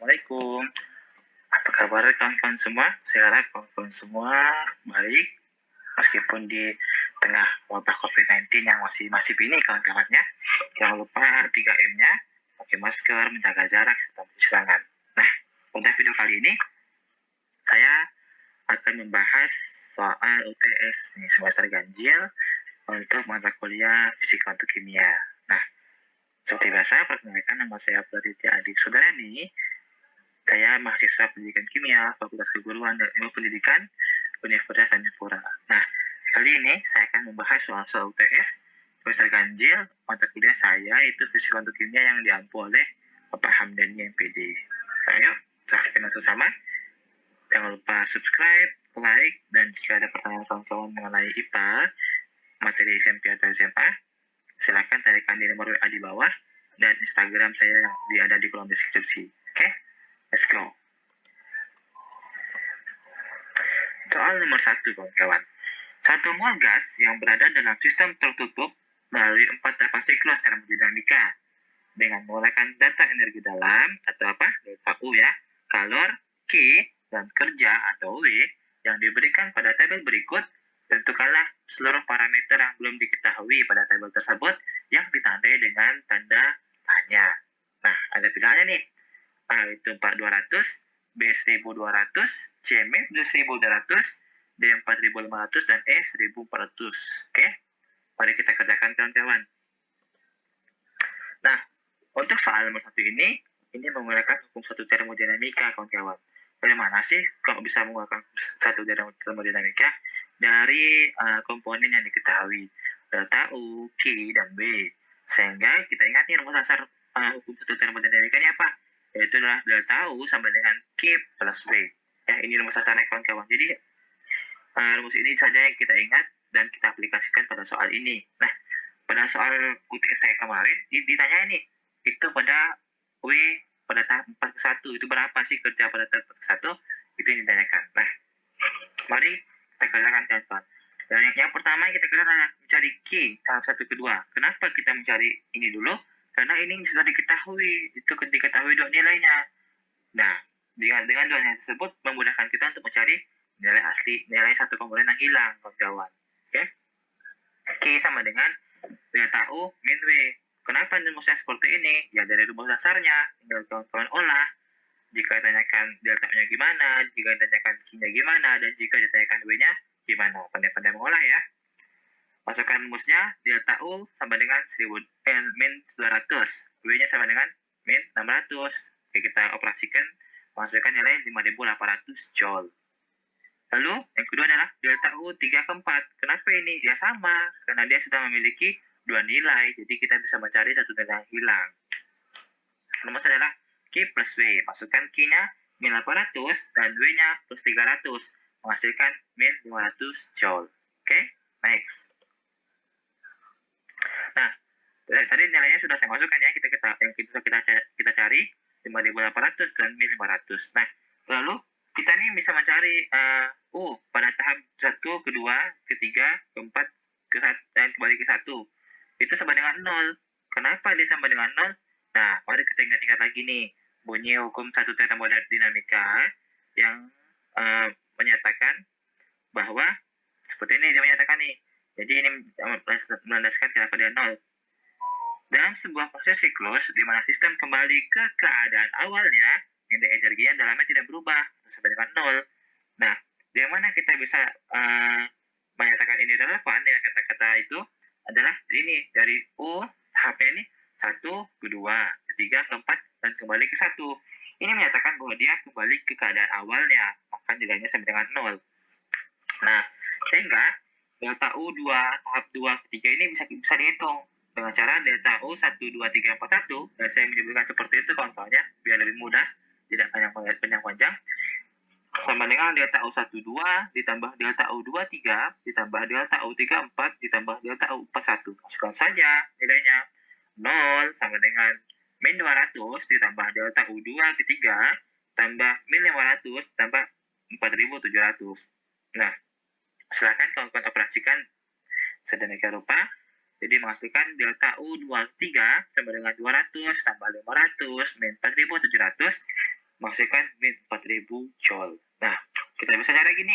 Assalamualaikum. Apa kabar kawan-kawan semua? Saya harap kawan-kawan semua baik meskipun di tengah wabah COVID-19 yang masih ini kawan-kawannya. Jangan lupa 3M-nya, pakai masker, menjaga jarak, serta mencuci tangan. Nah, pada video kali ini saya akan membahas soal UTS nih, semester ganjil untuk mata kuliah fisika untuk kimia. Nah, seperti biasa, perkenalkan nama saya Praditya Adik Sudarani. Saya mahasiswa pendidikan kimia, Fakultas Keguruan dan Ilmu Pendidikan, Universitas Tanjung. Nah, kali ini saya akan membahas soal UTS semester ganjil mata kuliah saya, itu fisika untuk kimia yang diampu oleh Bapak Hamdani MPD. Ayo, saksikan bersama. Jangan lupa subscribe, like, dan jika ada pertanyaan kawan-kawan mengenai IPA, materi SMP atau SMA, silakan tanyakan di nomor WA di bawah dan Instagram saya yang ada di kolom deskripsi. Oke? Let's go. Soal nomor 1, kawan-kawan. Satu mol gas yang berada dalam sistem tertutup melalui 4 tahapan siklus termodinamika dengan menggunakan data energi dalam atau apa? Delta U ya, kalor, Q, dan kerja atau W yang diberikan pada tabel berikut, tentukanlah seluruh parameter yang belum diketahui pada tabel tersebut yang ditandai dengan tanda tanya. Nah, ada pilihannya nih. A itu 4200, B 1200, C min 1200, D 4500, dan E 1400. Oke? Mari kita kerjakan kawan-kawan. Nah, untuk soal nomor 1 ini menggunakan hukum satu termodinamika kawan-kawan. Bagaimana sih kalau bisa menggunakan satu termodinamika? Dari komponen yang diketahui, delta U, Q, dan B. Sehingga kita ingat nih rumus dasar hukum satu termodinamika ini apa? Yaitu adalah delta U sama dengan Q plus W. Ya, ini rumus dasarnya kawan-kawan. Jadi, rumus ini saja yang kita ingat dan kita aplikasikan pada soal ini. Nah, pada soal UTS saya kemarin, ditanya ini, itu pada W pada tahap 4 ke 1, itu berapa sih kerja pada tahap 4 ke 1? Itu yang ditanyakan. Nah, mari kita kerjakan kawan-kawan. Dan yang pertama kita kerjakan adalah mencari Q tahap 1 ke 2. Kenapa kita mencari ini dulu? Karena ini sudah diketahui, itu diketahui dua nilainya. Nah, dengan dua nilai tersebut memudahkan kita untuk mencari nilai asli, nilai satu komponen yang hilang, kawan-kawan. Oke? Q sama dengan delta U min W. Kenapa rumusnya seperti ini? Ya dari rumus dasarnya, tinggal kawan-kawan olah. Jika ditanyakan delta-nya gimana, jika ditanyakan Q-nya gimana, dan jika ditanyakan W-nya gimana. Pandai-pandai mengolah ya. Masukkan rumusnya, delta U sama dengan min 200, W-nya sama dengan min 600. Oke, kita operasikan, masukkan nilai 5800 Joule. Lalu, yang kedua adalah delta U 3 ke 4. Kenapa ini? Ya sama, karena dia sudah memiliki dua nilai, jadi kita bisa mencari satu nilai yang hilang. Rumus adalah Q plus W. Masukkan Q-nya min 800 dan W-nya plus 300, menghasilkan min 500 Joule. Oke, next. Nah, tadi nilainya sudah saya masukkan ya, kita cari 5800 dan min 500. Nah, lalu kita nih bisa mencari U pada tahap 1, kedua, ketiga, keempat, dan kembali ke 1. Itu sama dengan 0. Kenapa dia sama dengan 0? Nah, mari kita ingat-ingat lagi nih, bunyi hukum satu termodinamika yang menyatakan bahwa seperti ini dia menyatakan nih. Jadi ini menandaskan kenapa dia 0. Dalam sebuah proses siklus di mana sistem kembali ke keadaan awalnya, nilai energinya dalamnya tidak berubah sama dengan 0. Nah, dari mana kita bisa menyatakan ini relevan dengan kata-kata itu adalah ini dari U tahapnya ini 1, kedua, ketiga, keempat, dan kembali ke 1. Ini menyatakan bahwa dia kembali ke keadaan awalnya, maka nilainya sama dengan 0. Nah, sehingga delta U 2, tahap 2, ketiga ini bisa dihitung dengan cara delta U 1, 2, 3, 4, 1. Dan saya menyebutkan seperti itu kawan-kawannya, biar lebih mudah, tidak panjang-panjang. Sama dengan delta U 1, 2, ditambah delta U 2, 3, ditambah delta U 3, 4, ditambah delta U 4, 1. Masukkan saja nilainya. 0 sama dengan min 200, ditambah delta U 2 ketiga, tambah min 500, tambah 4700. Nah, silakan kawan-kawan operasikan sedemikian rupa. Jadi menghasilkan delta U23 sama dengan 200 tambah 500 min 4700 menghasilkan min 4000 Joule. Nah, kita bisa cari gini.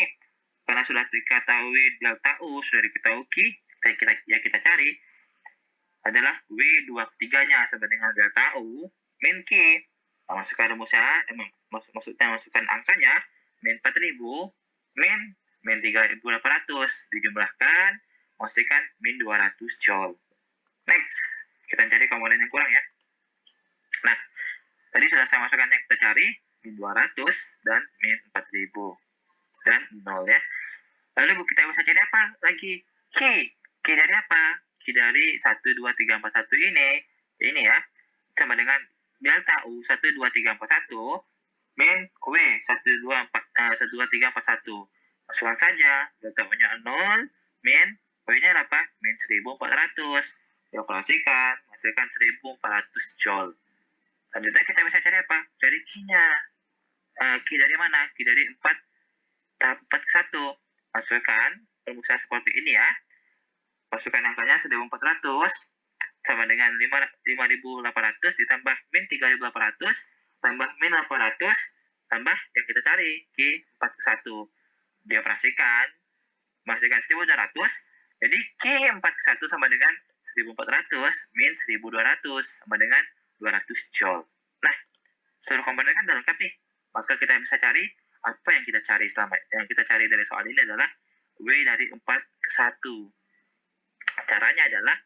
Karena sudah diketahui delta U, sudah diketahui Q, kita cari adalah W23-nya sama dengan delta U min Q. Masukkan rumusnya, maksudnya masukkan angkanya, min 4000, min 3800, dijumlahkan, menghasilkan min 200 Joule. Next, kita cari komponen yang kurang ya. Nah, tadi sudah saya masukkan yang kita cari, min 200 dan min 4000. Dan 0 ya. Lalu kita bisa cari apa lagi? Q. Q dari apa? Q dari 1, 2, 3, 4, 1 ini ya, sama dengan delta U 1, 2, 3, 4, 1 min W 1, 2, 3, 4, 1. Masukkan saja, delta U-nya 0, min W-nya berapa? Min 1400. Dioperasikan, menghasilkan 1400 Joule. Selanjutnya kita bisa cari apa? Dari Q-nya. Q dari mana? Q dari 4 tahap 4 ke 1. Masukkan rumusnya seperti ini ya. Masukkan angkanya 1400 sama dengan 5800 ditambah min 3800 tambah min 800 tambah yang kita cari Q 4 ke 1. Dioperasikan, menghasilkan 1200. Jadi Q 4 ke 1 sama dengan 1400 min 1200 sama dengan 200 Joule. Nah, seluruh komponen kan sudah lengkap nih. Maka kita bisa cari apa yang kita cari yang kita cari dari soal ini adalah W dari 4 ke 1. Caranya adalah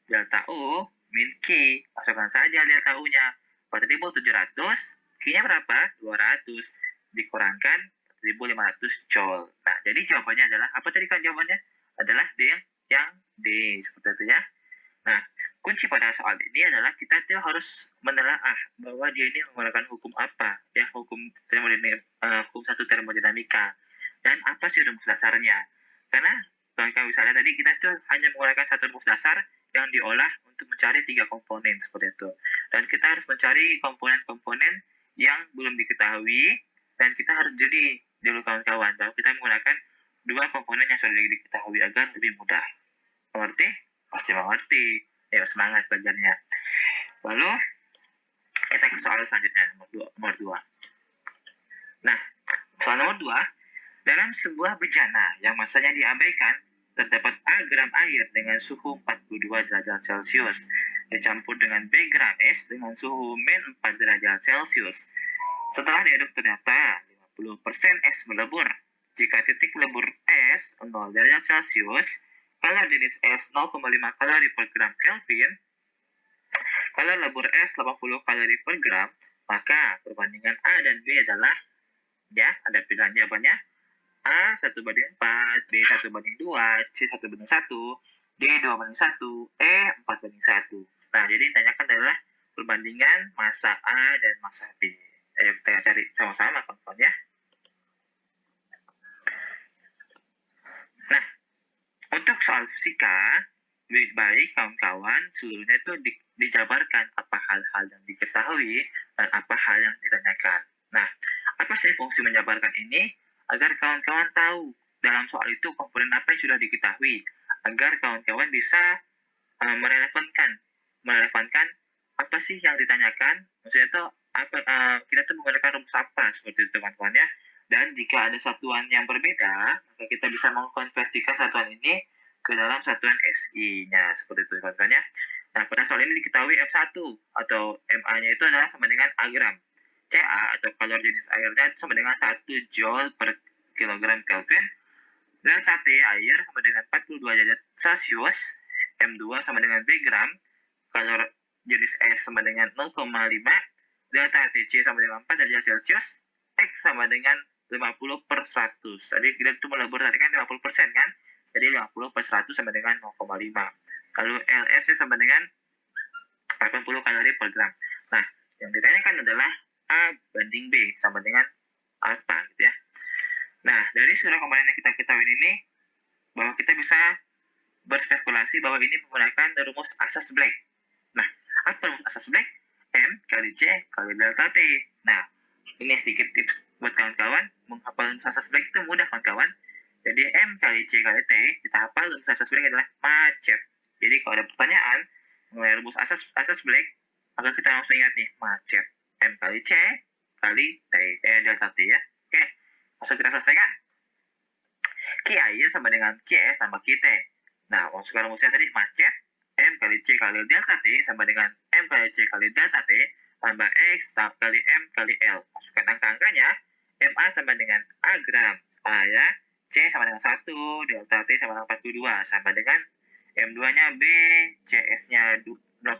delta U min Q. Masukkan saja delta U-nya. 4700, Q-nya berapa? 200. Dikurangkan 1500 Joule. Nah, jadi jawabannya adalah, apa tadi kan jawabannya? Adalah D yang D. Seperti itu ya. Nah, kunci pada soal ini adalah kita tuh harus menelaah bahwa dia ini menggunakan hukum apa, ya, hukum satu termodinamika, dan apa sih rumus dasarnya. Karena kawan-kawan bisa lihat tadi kita tuh hanya menggunakan satu rumus dasar yang diolah untuk mencari 3 komponen seperti itu. Dan kita harus mencari komponen-komponen yang belum diketahui, dan kita harus jeli dulu kawan-kawan bahwa kita menggunakan 2 komponen yang sudah diketahui agar lebih mudah. Mengerti? Pasti mengerti. Ya, semangat belajarnya. Lalu kita ke soal selanjutnya, nomor 2. Nah, soal nomor 2, dalam sebuah bejana yang masanya diabaikan, terdapat A gram air dengan suhu 42 derajat Celcius dicampur dengan B gram es dengan suhu min 4 derajat Celcius. Setelah diaduk ternyata 50% es melebur. Jika titik melebur es 0 derajat Celcius, kalau jenis es 0,5 kalori per gram Kelvin, kalau lebur es 80 kalori per gram, maka perbandingan A dan B adalah, ya, ada pilihan jawabannya, A 1 banding 4, B 1 banding 2, C 1 banding 1, D 2 banding 1, E 4 banding 1. Nah, jadi yang ditanyakan adalah perbandingan massa A dan massa B. Ayo kita cari sama-sama, kawan-kawan ya. Nah, untuk soal fisika, baik kawan-kawan, seluruhnya itu dijabarkan apa hal-hal yang diketahui dan apa hal yang ditanyakan. Nah, apa sih fungsi menjabarkan ini? Agar kawan-kawan tahu dalam soal itu komponen apa yang sudah diketahui, agar kawan-kawan bisa merelevankan apa sih yang ditanyakan. Maksudnya itu apa, kita tuh menggunakan rumus apa seperti itu kawan-kawan ya. Dan jika ada satuan yang berbeda, maka kita bisa mengkonversikan satuan ini ke dalam satuan SI-nya seperti itu kawan-kawan ya. Nah, pada soal ini diketahui F1 atau MA-nya itu adalah sama dengan A gram. Ca atau kalori jenis airnya sama dengan 1 Joule per kilogram Kelvin. Delta T air sama dengan 42 derajat Celcius. M2 sama dengan B gram. Kalori jenis es sama dengan 0,5. Delta Tc sama dengan 4 derajat Celcius. X sama dengan 50 per 100. Jadi kita itu melebur tadi kan 50% kan. Jadi 50 per 100 sama dengan 0,5. Lalu LS sama dengan 80 kalori per gram. Nah, yang ditanyakan adalah A banding B sama dengan apa gitu ya. Nah, dari seluruh komponen yang kita ketahui ini, bahwa kita bisa berspekulasi bahwa ini menggunakan rumus asas Black. Nah, apa rumus asas Black? M kali C kali delta T. Nah, ini sedikit tips buat kawan-kawan. Menghafal rumus asas Black itu mudah kawan-kawan. Jadi M kali C kali T, kita hafal rumus asas Black adalah macet. Jadi kalau ada pertanyaan mengenai rumus asas Black, maka kita langsung ingat nih, macet. M kali C kali delta T ya. Oke, langsung kita selesaikan. Q air sama dengan QS tambah QT. Nah, sekarang rumusnya tadi macet, M kali C kali delta T sama dengan M kali C kali delta T tambah X kali M kali L. Masukkan angka-angkanya, MA sama dengan A gram, A ya, C sama dengan 1, delta T sama dengan 42, sama dengan M2-nya B, CS-nya 0,5,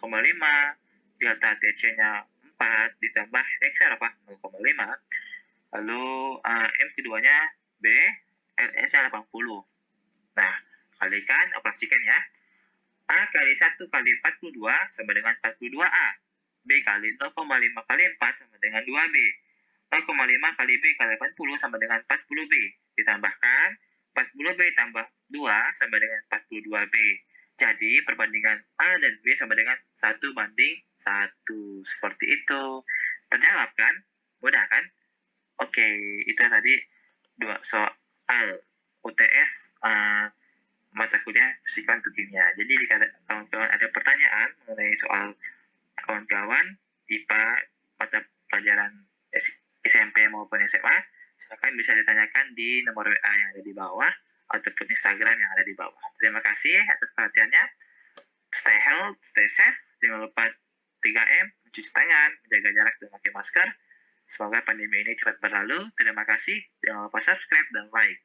delta TC-nya 4, ditambah X-nya apa? 0,5. Lalu M keduanya B, LS-nya 80. Nah, kalikan, operasikan ya. A kali 1 kali 42 sama dengan 42A. B kali 0,5 kali 4 sama dengan 2B. 0,5 kali B kali 40 sama dengan 40B. Ditambahkan 40B tambah 2 sama dengan 42B. Jadi perbandingan A dan B sama dengan 1 banding 1. Seperti itu. Terjawab kan? Mudah kan? Oke, itu tadi 2 soal UTS mata kuliah fisika untuk kimia. Jadi jika kawan-kawan ada pertanyaan mengenai soal kawan-kawan IPA mata pelajaran SMP maupun SMA, silakan bisa ditanyakan di nomor WA yang ada di bawah ataupun Instagram yang ada di bawah. Terima kasih atas perhatiannya. Stay healthy, stay safe. Jangan lupa 3M, mencuci tangan, menjaga jarak dan pakai masker. Semoga pandemi ini cepat berlalu. Terima kasih. Jangan lupa subscribe dan like.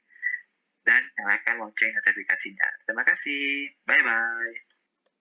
Dan nyalakan lonceng notifikasinya. Terima kasih. Bye-bye.